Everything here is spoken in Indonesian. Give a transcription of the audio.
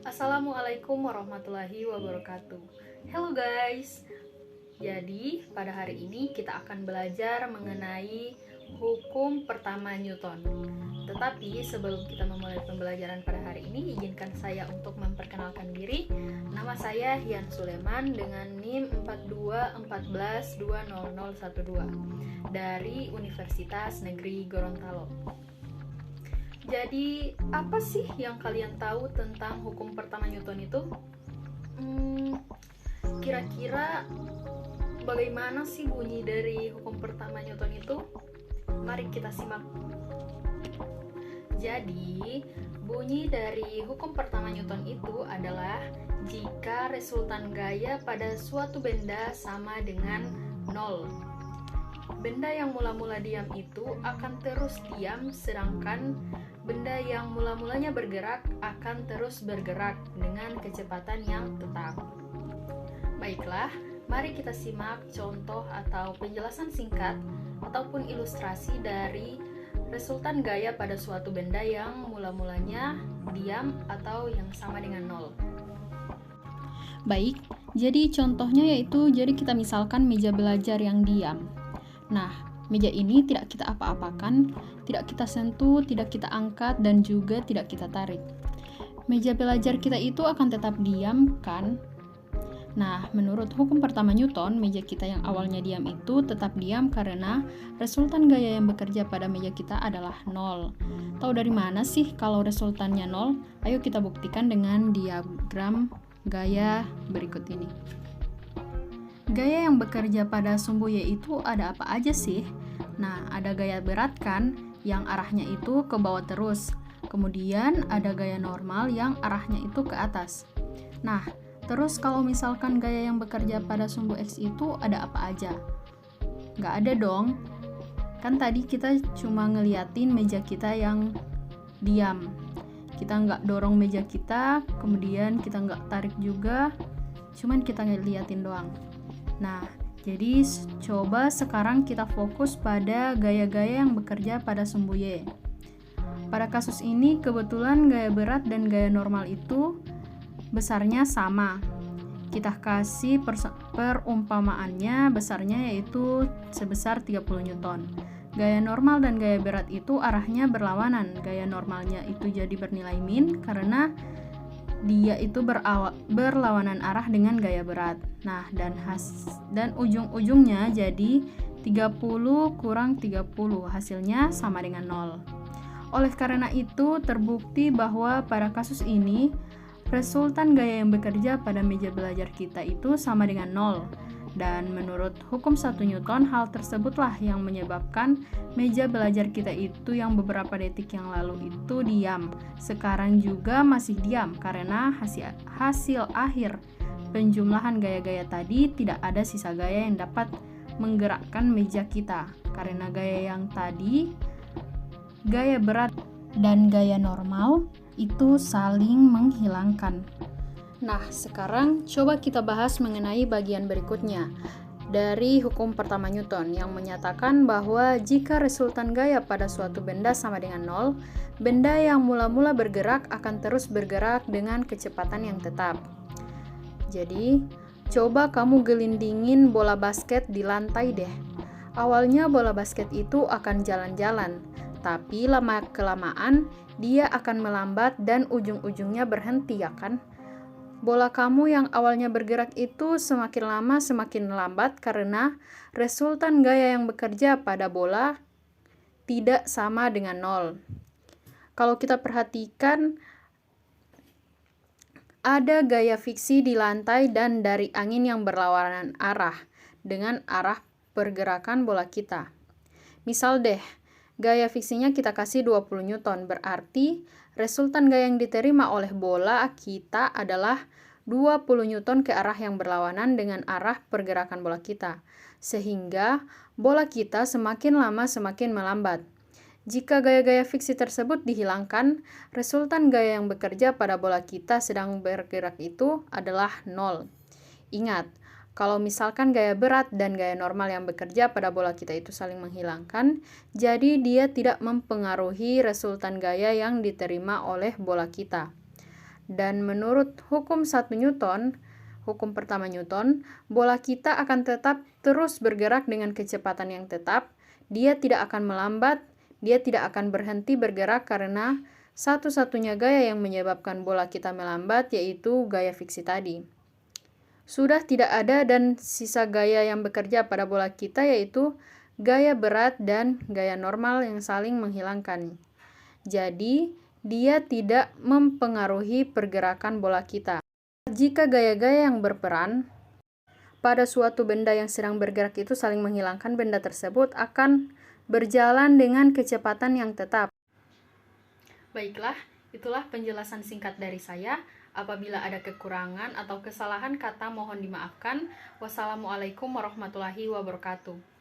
Assalamualaikum warahmatullahi wabarakatuh. Hello guys. Jadi, pada hari ini kita akan belajar mengenai hukum pertama Newton. Tetapi sebelum kita memulai pembelajaran pada hari ini, izinkan saya untuk memperkenalkan diri. Nama saya Hian Suleman dengan NIM 4214200012 dari Universitas Negeri Gorontalo. Jadi, apa sih yang kalian tahu tentang hukum pertama Newton itu? Kira-kira bagaimana sih bunyi dari hukum pertama Newton itu? Mari kita simak. Jadi, bunyi dari hukum pertama Newton itu adalah jika resultan gaya pada suatu benda sama dengan 0. Benda yang mula-mula diam itu akan terus diam, sedangkan benda yang mula-mulanya bergerak akan terus bergerak dengan kecepatan yang tetap. Baiklah, mari kita simak contoh atau penjelasan singkat ataupun ilustrasi dari resultan gaya pada suatu benda yang mula-mulanya diam atau yang sama dengan 0. Baik, jadi contohnya yaitu kita misalkan meja belajar yang diam. Nah, meja ini tidak kita apa-apakan, tidak kita sentuh, tidak kita angkat, dan juga tidak kita tarik. Meja belajar kita itu akan tetap diam, kan? Nah, menurut hukum pertama Newton, meja kita yang awalnya diam itu tetap diam karena resultan gaya yang bekerja pada meja kita adalah 0. Tahu dari mana sih kalau resultannya 0? Ayo kita buktikan dengan diagram gaya berikut ini. Gaya yang bekerja pada sumbu Y itu ada apa aja sih? Nah, ada gaya berat kan, yang arahnya itu ke bawah terus. Kemudian ada gaya normal yang arahnya itu ke atas. Nah, terus kalau misalkan gaya yang bekerja pada sumbu X itu ada apa aja? Nggak ada dong. Kan tadi kita cuma ngeliatin meja kita yang diam. Kita nggak dorong meja kita, kemudian kita nggak tarik juga, cuman kita ngeliatin doang. Nah, jadi coba sekarang kita fokus pada gaya-gaya yang bekerja pada sumbu Y. Pada kasus ini kebetulan gaya berat dan gaya normal itu besarnya sama. Kita kasih perumpamaannya besarnya yaitu sebesar 30 Newton. Gaya normal dan gaya berat itu arahnya berlawanan. Gaya normalnya itu jadi bernilai min karena dia itu berlawanan arah dengan gaya berat. Nah, dan ujung-ujungnya jadi 30 kurang 30, hasilnya sama dengan 0. Oleh karena itu, terbukti bahwa pada kasus ini, resultan gaya yang bekerja pada meja belajar kita itu sama dengan 0. Dan menurut hukum 1 Newton, hal tersebutlah yang menyebabkan meja belajar kita itu yang beberapa detik yang lalu itu diam. Sekarang juga masih diam karena hasil akhir penjumlahan gaya-gaya tadi tidak ada sisa gaya yang dapat menggerakkan meja kita. Karena gaya yang tadi, gaya berat dan gaya normal itu saling menghilangkan. Nah, sekarang coba kita bahas mengenai bagian berikutnya dari hukum pertama Newton yang menyatakan bahwa jika resultan gaya pada suatu benda sama dengan 0, benda yang mula-mula bergerak akan terus bergerak dengan kecepatan yang tetap. Jadi, coba kamu gelindingin bola basket di lantai deh. Awalnya bola basket itu akan jalan-jalan, tapi lama-kelamaan dia akan melambat dan ujung-ujungnya berhenti, ya kan? Bola kamu yang awalnya bergerak itu semakin lama semakin lambat karena resultan gaya yang bekerja pada bola tidak sama dengan 0. Kalau kita perhatikan, ada gaya fiksi di lantai dan dari angin yang berlawanan arah dengan arah pergerakan bola kita. Misal deh, gaya fiksinya kita kasih 20 Newton, berarti resultan gaya yang diterima oleh bola kita adalah 20 Newton ke arah yang berlawanan dengan arah pergerakan bola kita, sehingga bola kita semakin lama semakin melambat. Jika gaya-gaya fiksi tersebut dihilangkan, resultan gaya yang bekerja pada bola kita sedang bergerak itu adalah 0. Ingat, kalau misalkan gaya berat dan gaya normal yang bekerja pada bola kita itu saling menghilangkan, jadi dia tidak mempengaruhi resultan gaya yang diterima oleh bola kita. Dan menurut hukum 1 Newton, hukum pertama Newton, bola kita akan tetap terus bergerak dengan kecepatan yang tetap. Dia tidak akan melambat, dia tidak akan berhenti bergerak karena satu-satunya gaya yang menyebabkan bola kita melambat yaitu gaya fiksi tadi. Sudah tidak ada dan sisa gaya yang bekerja pada bola kita yaitu gaya berat dan gaya normal yang saling menghilangkan. Jadi, dia tidak mempengaruhi pergerakan bola kita. Jika gaya-gaya yang berperan pada suatu benda yang sedang bergerak itu saling menghilangkan, benda tersebut akan berjalan dengan kecepatan yang tetap. Baiklah, itulah penjelasan singkat dari saya. Apabila ada kekurangan atau kesalahan kata mohon dimaafkan. Wassalamualaikum warahmatullahi wabarakatuh.